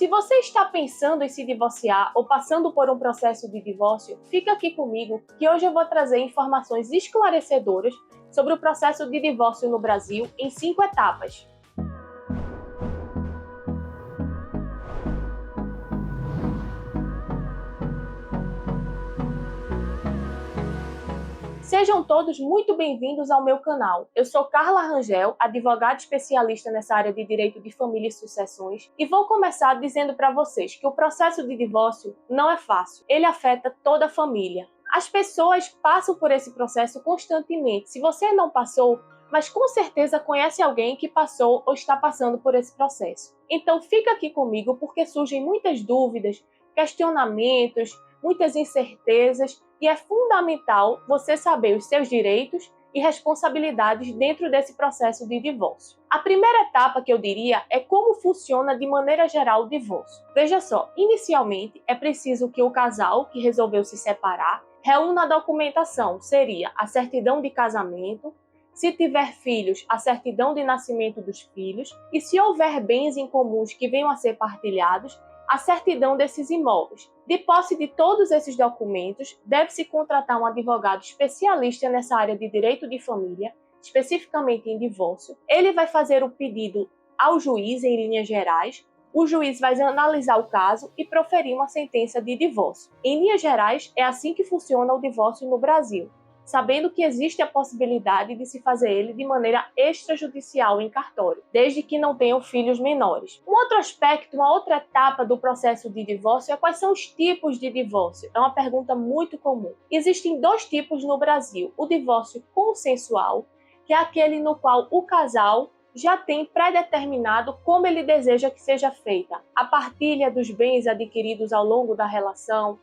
Se você está pensando em se divorciar ou passando por um processo de divórcio, fica aqui comigo que hoje eu vou trazer informações esclarecedoras sobre o processo de divórcio no Brasil em 5 etapas. Sejam todos muito bem-vindos ao meu canal. Eu sou Carla Rangel, advogada especialista nessa área de direito de família e sucessões, e vou começar dizendo para vocês que o processo de divórcio não é fácil. Ele afeta toda a família. As pessoas passam por esse processo constantemente. Se você não passou, mas com certeza conhece alguém que passou ou está passando por esse processo. Então fica aqui comigo porque surgem muitas dúvidas, questionamentos, muitas incertezas, e é fundamental você saber os seus direitos e responsabilidades dentro desse processo de divórcio. A primeira etapa que eu diria é como funciona de maneira geral o divórcio. Veja só, inicialmente é preciso que o casal que resolveu se separar reúna a documentação, seria a certidão de casamento, se tiver filhos, a certidão de nascimento dos filhos, e se houver bens em comuns que venham a ser partilhados, a certidão desses imóveis. De posse de todos esses documentos, deve-se contratar um advogado especialista nessa área de direito de família, especificamente em divórcio. Ele vai fazer o pedido ao juiz em linhas gerais, o juiz vai analisar o caso e proferir uma sentença de divórcio. Em linhas gerais, é assim que funciona o divórcio no Brasil, sabendo que existe a possibilidade de se fazer ele de maneira extrajudicial em cartório, desde que não tenham filhos menores. Um outro aspecto, uma outra etapa do processo de divórcio é quais são os tipos de divórcio. É uma pergunta muito comum. Existem 2 tipos no Brasil: o divórcio consensual, que é aquele no qual o casal já tem pré-determinado como ele deseja que seja feita a partilha dos bens adquiridos ao longo da relação,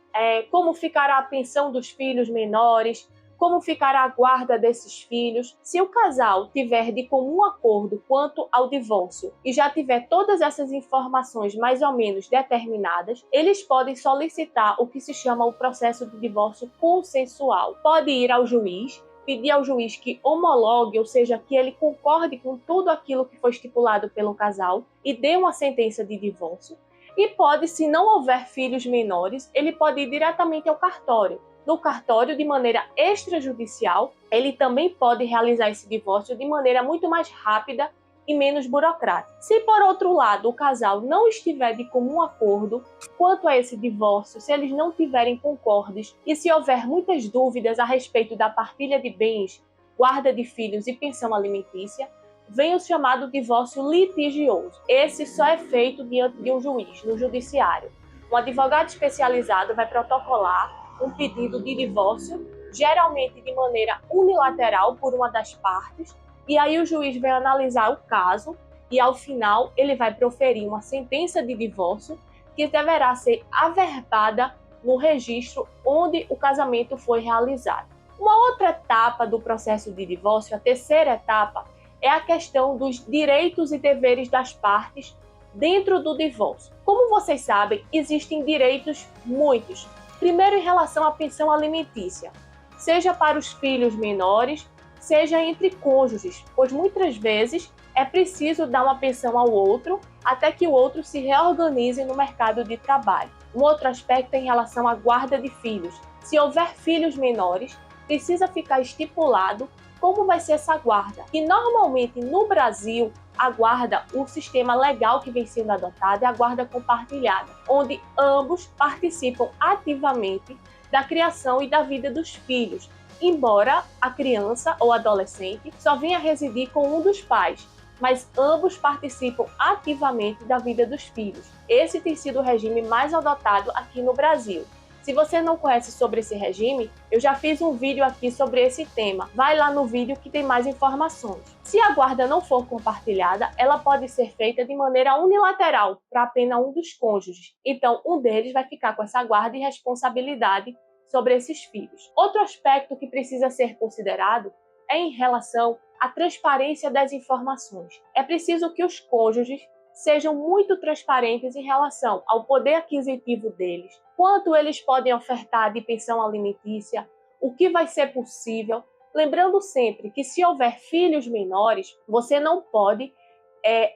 como ficará a pensão dos filhos menores, como ficará a guarda desses filhos. Se o casal tiver de comum acordo quanto ao divórcio e já tiver todas essas informações mais ou menos determinadas, eles podem solicitar o que se chama o processo de divórcio consensual. Pode ir ao juiz, pedir ao juiz que homologue, ou seja, que ele concorde com tudo aquilo que foi estipulado pelo casal e dê uma sentença de divórcio. E pode, se não houver filhos menores, ele pode ir diretamente ao cartório. No cartório, de maneira extrajudicial, ele também pode realizar esse divórcio de maneira muito mais rápida e menos burocrática. Se, por outro lado, o casal não estiver de comum acordo quanto a esse divórcio, se eles não tiverem concordes e se houver muitas dúvidas a respeito da partilha de bens, guarda de filhos e pensão alimentícia, vem o chamado divórcio litigioso. Esse só é feito diante de um juiz, no judiciário. Um advogado especializado vai protocolar um pedido de divórcio, geralmente de maneira unilateral por uma das partes, e aí o juiz vai analisar o caso e, ao final, ele vai proferir uma sentença de divórcio que deverá ser averbada no registro onde o casamento foi realizado. Uma outra etapa do processo de divórcio, a terceira etapa, é a questão dos direitos e deveres das partes dentro do divórcio. Como vocês sabem, existem direitos muitos. Primeiro, em relação à pensão alimentícia, seja para os filhos menores, seja entre cônjuges, pois muitas vezes é preciso dar uma pensão ao outro até que o outro se reorganize no mercado de trabalho. Um outro aspecto é em relação à guarda de filhos. Se houver filhos menores, precisa ficar estipulado como vai ser essa guarda. E normalmente no Brasil, a guarda, o sistema legal que vem sendo adotado é a guarda compartilhada, onde ambos participam ativamente da criação e da vida dos filhos, embora a criança ou adolescente só venha residir com um dos pais, mas ambos participam ativamente da vida dos filhos. Esse tem sido o regime mais adotado aqui no Brasil. Se você não conhece sobre esse regime, eu já fiz um vídeo aqui sobre esse tema. Vai lá no vídeo que tem mais informações. Se a guarda não for compartilhada, ela pode ser feita de maneira unilateral para apenas um dos cônjuges. Então, um deles vai ficar com essa guarda e responsabilidade sobre esses filhos. Outro aspecto que precisa ser considerado é em relação à transparência das informações. É preciso que os cônjuges sejam muito transparentes em relação ao poder aquisitivo deles, quanto eles podem ofertar de pensão alimentícia, o que vai ser possível. Lembrando sempre que se houver filhos menores, você não pode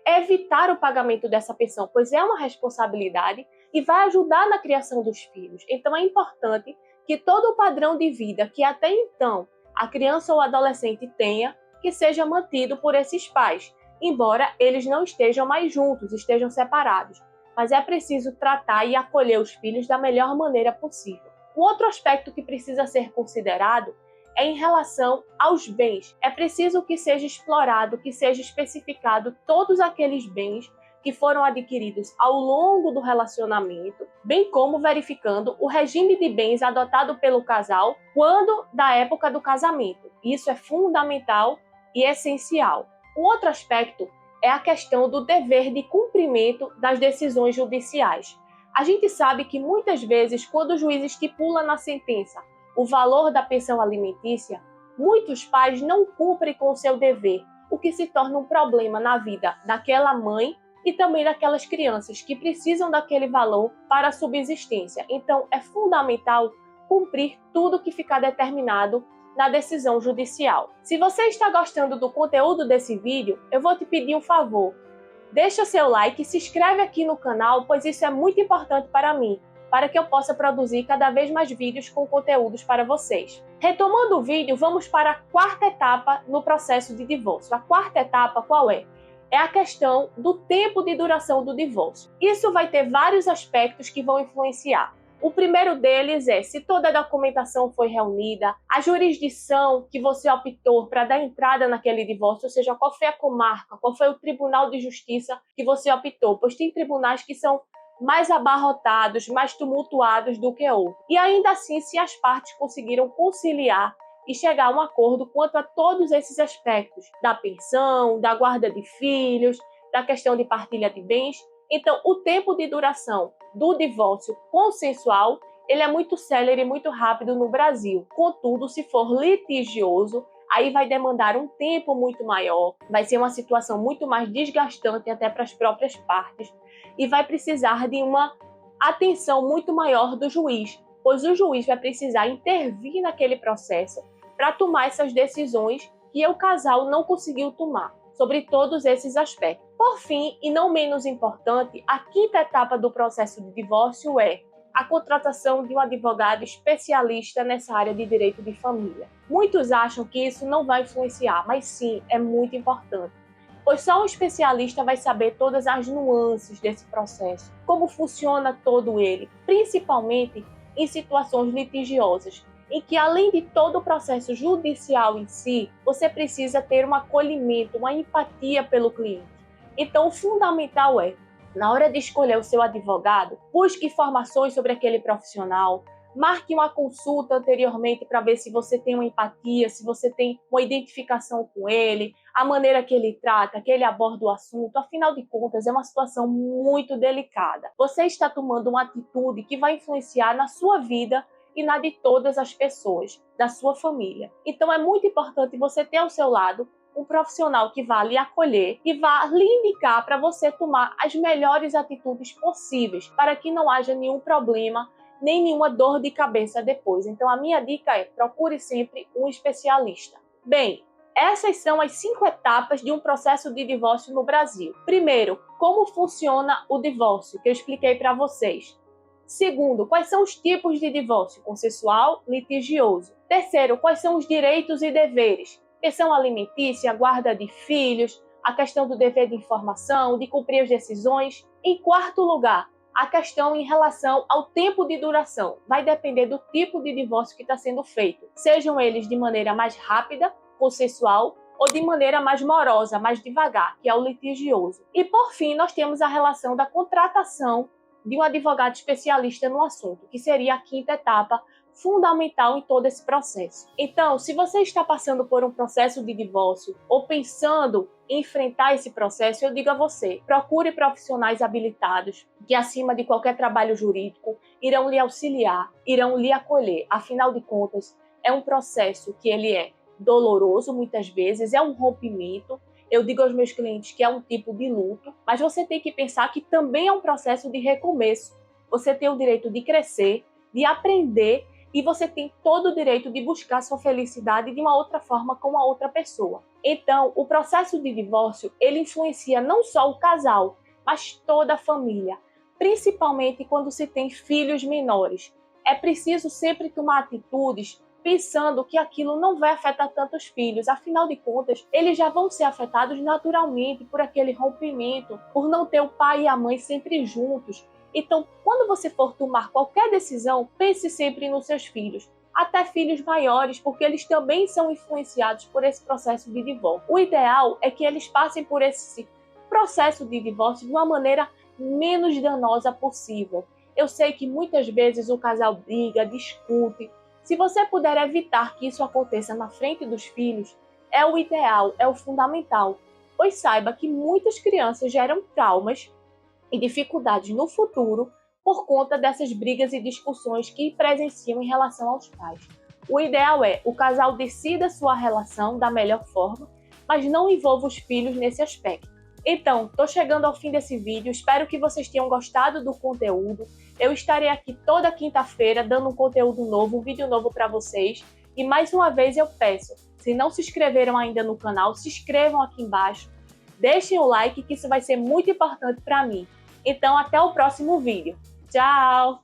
evitar o pagamento dessa pensão, pois é uma responsabilidade e vai ajudar na criação dos filhos. Então é importante que todo o padrão de vida que até então a criança ou adolescente tenha, que seja mantido por esses pais, embora eles não estejam mais juntos, estejam separados. Mas é preciso tratar e acolher os filhos da melhor maneira possível. Um outro aspecto que precisa ser considerado é em relação aos bens. É preciso que seja explorado, que seja especificado todos aqueles bens que foram adquiridos ao longo do relacionamento, bem como verificando o regime de bens adotado pelo casal quando da época do casamento. Isso é fundamental e essencial. Um outro aspecto é a questão do dever de cumprimento das decisões judiciais. A gente sabe que muitas vezes, quando o juiz estipula na sentença o valor da pensão alimentícia, muitos pais não cumprem com o seu dever, o que se torna um problema na vida daquela mãe e também daquelas crianças que precisam daquele valor para a subsistência. Então, é fundamental cumprir tudo que ficar determinado na decisão judicial. Se você está gostando do conteúdo desse vídeo, eu vou te pedir um favor. Deixa seu like e se inscreve aqui no canal, pois isso é muito importante para mim, para que eu possa produzir cada vez mais vídeos com conteúdos para vocês. Retomando o vídeo, vamos para a quarta etapa no processo de divórcio. A quarta etapa qual é? É a questão do tempo de duração do divórcio. Isso vai ter vários aspectos que vão influenciar. O primeiro deles é se toda a documentação foi reunida, a jurisdição que você optou para dar entrada naquele divórcio, ou seja, qual foi a comarca, qual foi o tribunal de justiça que você optou, pois tem tribunais que são mais abarrotados, mais tumultuados do que outros. E ainda assim, se as partes conseguiram conciliar e chegar a um acordo quanto a todos esses aspectos, da pensão, da guarda de filhos, da questão de partilha de bens. Então, o tempo de duração do divórcio consensual, ele é muito célere e muito rápido no Brasil. Contudo, se for litigioso, aí vai demandar um tempo muito maior, vai ser uma situação muito mais desgastante até para as próprias partes e vai precisar de uma atenção muito maior do juiz, pois o juiz vai precisar intervir naquele processo para tomar essas decisões que o casal não conseguiu tomar, sobre todos esses aspectos. Por fim, e não menos importante, a quinta etapa do processo de divórcio é a contratação de um advogado especialista nessa área de direito de família. Muitos acham que isso não vai influenciar, mas sim, é muito importante, pois só um especialista vai saber todas as nuances desse processo, como funciona todo ele, principalmente em situações litigiosas, em que além de todo o processo judicial em si, você precisa ter um acolhimento, uma empatia pelo cliente. Então, o fundamental é, na hora de escolher o seu advogado, busque informações sobre aquele profissional, marque uma consulta anteriormente para ver se você tem uma empatia, se você tem uma identificação com ele, a maneira que ele trata, que ele aborda o assunto. Afinal de contas, é uma situação muito delicada. Você está tomando uma atitude que vai influenciar na sua vida e na de todas as pessoas, da sua família. Então é muito importante você ter ao seu lado um profissional que vá lhe acolher e vá lhe indicar para você tomar as melhores atitudes possíveis, para que não haja nenhum problema, nem nenhuma dor de cabeça depois. Então a minha dica é, procure sempre um especialista. Bem, essas são as 5 etapas de um processo de divórcio no Brasil. Primeiro, como funciona o divórcio, que eu expliquei para vocês. Segundo, quais são os tipos de divórcio? Consensual, litigioso. Terceiro, quais são os direitos e deveres? Pensão alimentícia, guarda de filhos, a questão do dever de informação, de cumprir as decisões. Em quarto lugar, a questão em relação ao tempo de duração. Vai depender do tipo de divórcio que está sendo feito. Sejam eles de maneira mais rápida, consensual, ou de maneira mais morosa, mais devagar, que é o litigioso. E por fim, nós temos a relação da contratação de um advogado especialista no assunto, que seria a quinta etapa fundamental em todo esse processo. Então, se você está passando por um processo de divórcio ou pensando em enfrentar esse processo, eu digo a você, procure profissionais habilitados que, acima de qualquer trabalho jurídico, irão lhe auxiliar, irão lhe acolher. Afinal de contas, é um processo que ele é doloroso muitas vezes, é um rompimento. Eu digo aos meus clientes que é um tipo de luto, mas você tem que pensar que também é um processo de recomeço. Você tem o direito de crescer, de aprender, e você tem todo o direito de buscar sua felicidade de uma outra forma com uma outra pessoa. Então, o processo de divórcio, ele influencia não só o casal, mas toda a família, principalmente quando se tem filhos menores. É preciso sempre tomar atitudes pensando que aquilo não vai afetar tanto os filhos, afinal de contas, eles já vão ser afetados naturalmente por aquele rompimento, por não ter o pai e a mãe sempre juntos. Então, quando você for tomar qualquer decisão, pense sempre nos seus filhos, até filhos maiores, porque eles também são influenciados por esse processo de divórcio. O ideal é que eles passem por esse processo de divórcio de uma maneira menos danosa possível. Eu sei que muitas vezes o casal briga, discute. Se você puder evitar que isso aconteça na frente dos filhos, é o ideal, é o fundamental, pois saiba que muitas crianças geram traumas e dificuldades no futuro por conta dessas brigas e discussões que presenciam em relação aos pais. O ideal é o casal decida sua relação da melhor forma, mas não envolva os filhos nesse aspecto. Então, estou chegando ao fim desse vídeo, espero que vocês tenham gostado do conteúdo. Eu estarei aqui toda quinta-feira dando um conteúdo novo, um vídeo novo para vocês. E mais uma vez eu peço, se não se inscreveram ainda no canal, se inscrevam aqui embaixo, deixem o like que isso vai ser muito importante para mim. Então, até o próximo vídeo. Tchau!